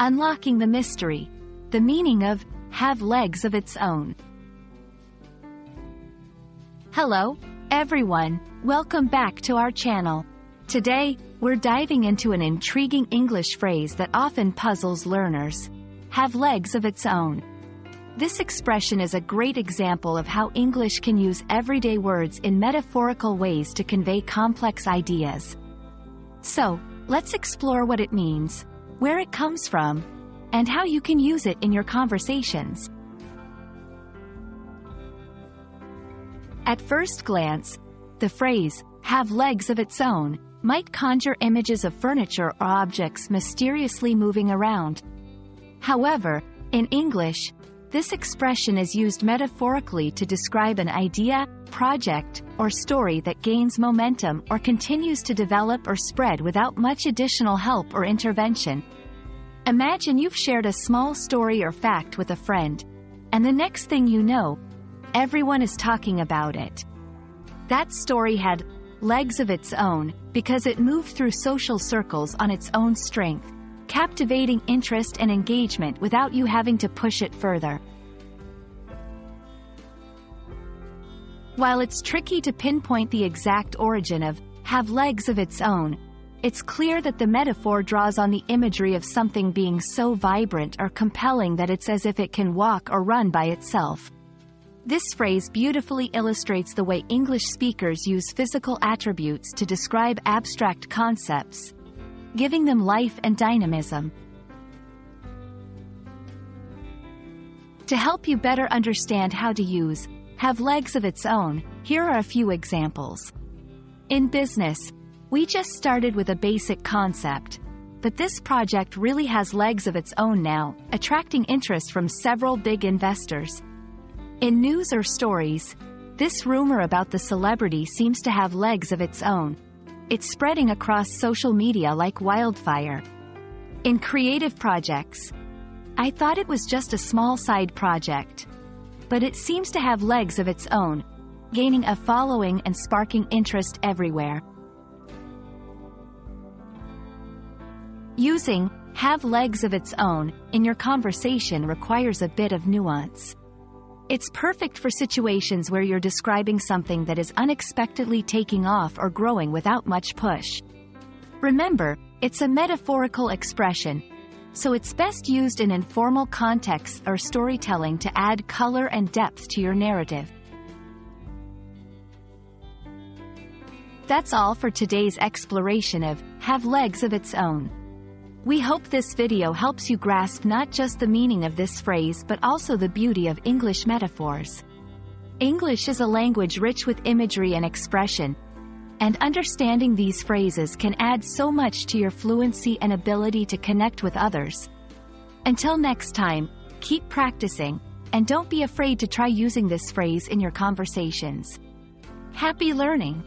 Unlocking the mystery. The meaning of have legs of its own. Hello, everyone. Welcome back to our channel. Today, we're diving into an intriguing English phrase that often puzzles learners. Have legs of its own. This expression is a great example of how English can use everyday words in metaphorical ways to convey complex ideas. So, let's explore what it means, where it comes from, and how you can use it in your conversations. At first glance, the phrase, have legs of its own, might conjure images of furniture or objects mysteriously moving around. However, in English, this expression is used metaphorically to describe an idea, project, or story that gains momentum or continues to develop or spread without much additional help or intervention. Imagine you've shared a small story or fact with a friend, and the next thing you know, everyone is talking about it. That story had legs of its own because it moved through social circles on its own strength, captivating interest and engagement without you having to push it further. While it's tricky to pinpoint the exact origin of have legs of its own, it's clear that the metaphor draws on the imagery of something being so vibrant or compelling that it's as if it can walk or run by itself. This phrase beautifully illustrates the way English speakers use physical attributes to describe abstract concepts, giving them life and dynamism. To help you better understand how to use have legs of its own, here are a few examples. In business, we just started with a basic concept, but this project really has legs of its own now, attracting interest from several big investors. In news or stories, this rumor about the celebrity seems to have legs of its own. It's spreading across social media like wildfire. In creative projects, I thought it was just a small side project, but it seems to have legs of its own, gaining a following and sparking interest everywhere. Using have legs of its own in your conversation requires a bit of nuance. It's perfect for situations where you're describing something that is unexpectedly taking off or growing without much push. Remember, it's a metaphorical expression, so it's best used in informal contexts or storytelling to add color and depth to your narrative. That's all for today's exploration of have legs of its own. We hope this video helps you grasp not just the meaning of this phrase but also the beauty of English metaphors. English is a language rich with imagery and expression, and understanding these phrases can add so much to your fluency and ability to connect with others. Until next time, keep practicing, and don't be afraid to try using this phrase in your conversations. Happy learning!